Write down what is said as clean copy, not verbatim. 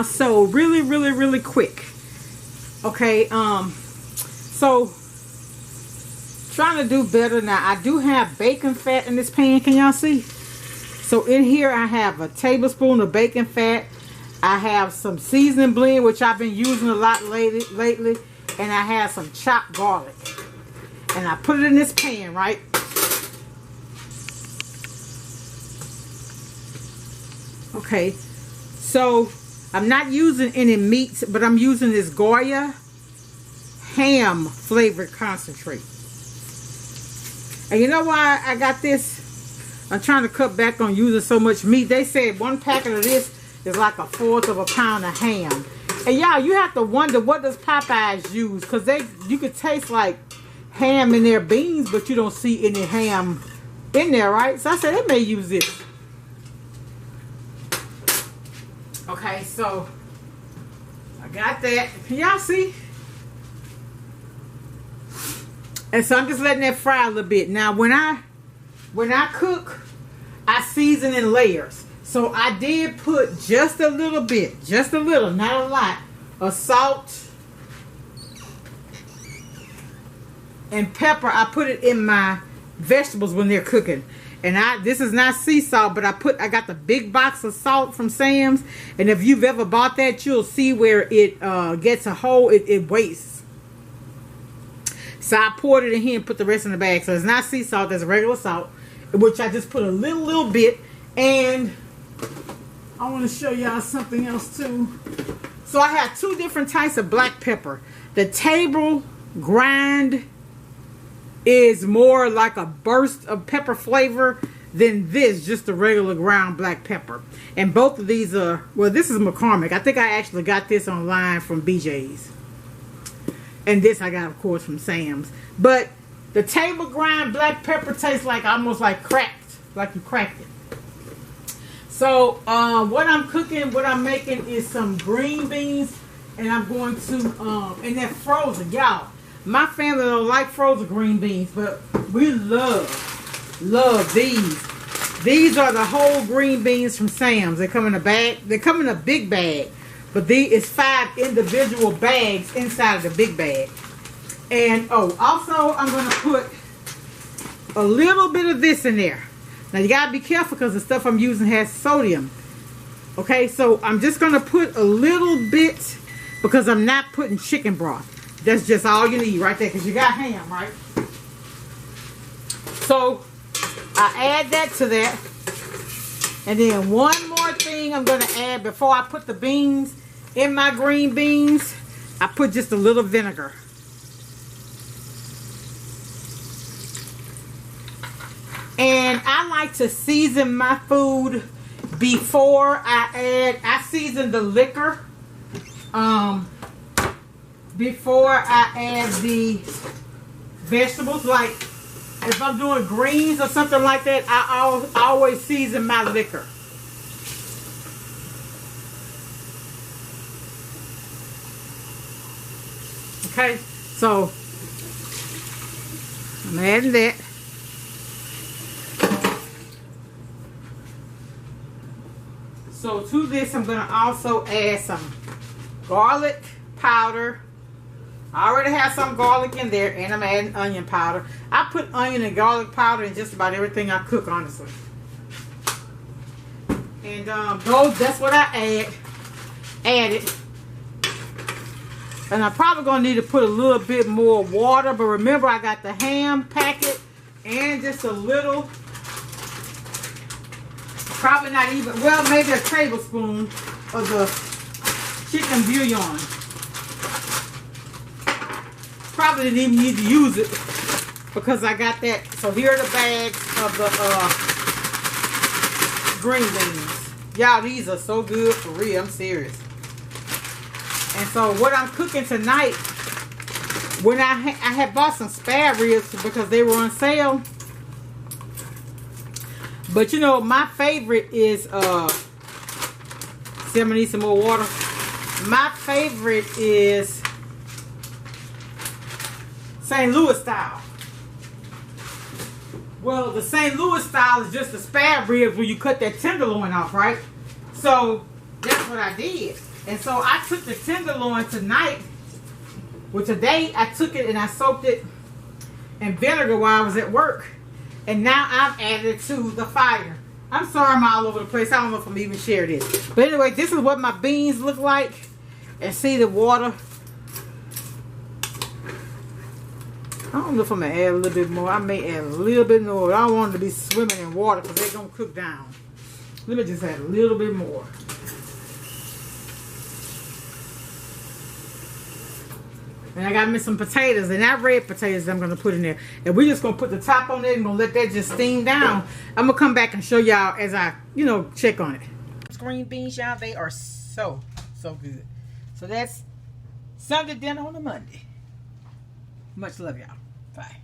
Now, so really quick. Okay, so trying to do better now. I do have bacon fat in this pan. Can y'all see? So in here I have a tablespoon of bacon fat. I have some seasoning blend, which I've been using a lot lately, and I have some chopped garlic. And I put it in this pan, right? Okay, so I'm not using any meats, but I'm using this Goya ham flavored concentrate. And you know why I got this? I'm trying to cut back on using so much meat. They said one packet of this is like 1/4 of a pound of ham. And y'all, you have to wonder, what does Popeyes use? Because you could taste like ham in their beans, but you don't see any ham in there, right? So I said they may use this. Okay, so I got that. Can y'all see? And so I'm just letting that fry a little bit. Now when I cook, I season in layers. So I did put just a little bit, just a little, not a lot, of salt and pepper. I put it in my vegetables when they're cooking. And this is not sea salt, but I got the big box of salt from Sam's. And if you've ever bought that, you'll see where it gets a hole, it wastes. So I poured it in here and put the rest in the bag. So it's not sea salt, that's regular salt, which I just put a little bit. And I want to show y'all something else too. So I have 2 different types of black pepper. The table grind is more like a burst of pepper flavor than this, just the regular ground black pepper. And both of these are, well, this is McCormick. I think I actually got this online from BJ's. And this I got, of course, from Sam's. But the table grind black pepper tastes like almost like cracked, like you cracked it. So what I'm cooking, what I'm making is some green beans, and I'm going to, and they're frozen, y'all. My family don't like frozen green beans, but we love these. These are the whole green beans from Sam's. They come in a bag. They come in a big bag, but it's 5 individual bags inside of the big bag. And oh, also I'm going to put a little bit of this in there. Now you gotta be careful because the stuff I'm using has sodium. Okay, so I'm just gonna put a little bit because I'm not putting chicken broth. That's just all you need right there because you got ham, right? So I add that to that. And then one more thing I'm gonna add before I put the beans in my green beans. I put just a little vinegar. And I like to season my food before I season the liquor. Before I add the vegetables. Like if I'm doing greens or something like that, I always season my liquor. Okay, so I'm adding that. So to this, I'm going to also add some garlic powder. I already have some garlic in there, and I'm adding onion powder. I put onion and garlic powder in just about everything I cook, honestly. And that's what I added. And I'm probably going to need to put a little bit more water, but remember I got the ham packet and just a little. Probably not even, well, maybe a tablespoon of the chicken bouillon. Probably didn't even need to use it because I got that. So here are the bags of the green beans. Y'all, these are so good for real. I'm serious. And so what I'm cooking tonight, when I had bought some spare ribs because they were on sale. But you know, my favorite is, see, I'm gonna need some more water. My favorite is St. Louis style. Well, the St. Louis style is just the spare ribs where you cut that tenderloin off, right? So that's what I did. And so I took the tenderloin tonight. Well, today I took it and I soaked it in vinegar while I was at work. And now I've added it to the fire. I'm sorry I'm all over the place. I don't know if I'm even share this. But anyway, this is what my beans look like. And see the water. I don't know if I'm going to add a little bit more. I may add a little bit more. I don't want them to be swimming in water because they're going to cook down. Let me just add a little bit more. And I got me some potatoes. And that red potatoes I'm going to put in there. And we're just going to put the top on it and going to let that just steam down. I'm going to come back and show y'all as I, check on it. Green beans, y'all, they are so good. So that's Sunday dinner on a Monday. Much love, y'all. Bye.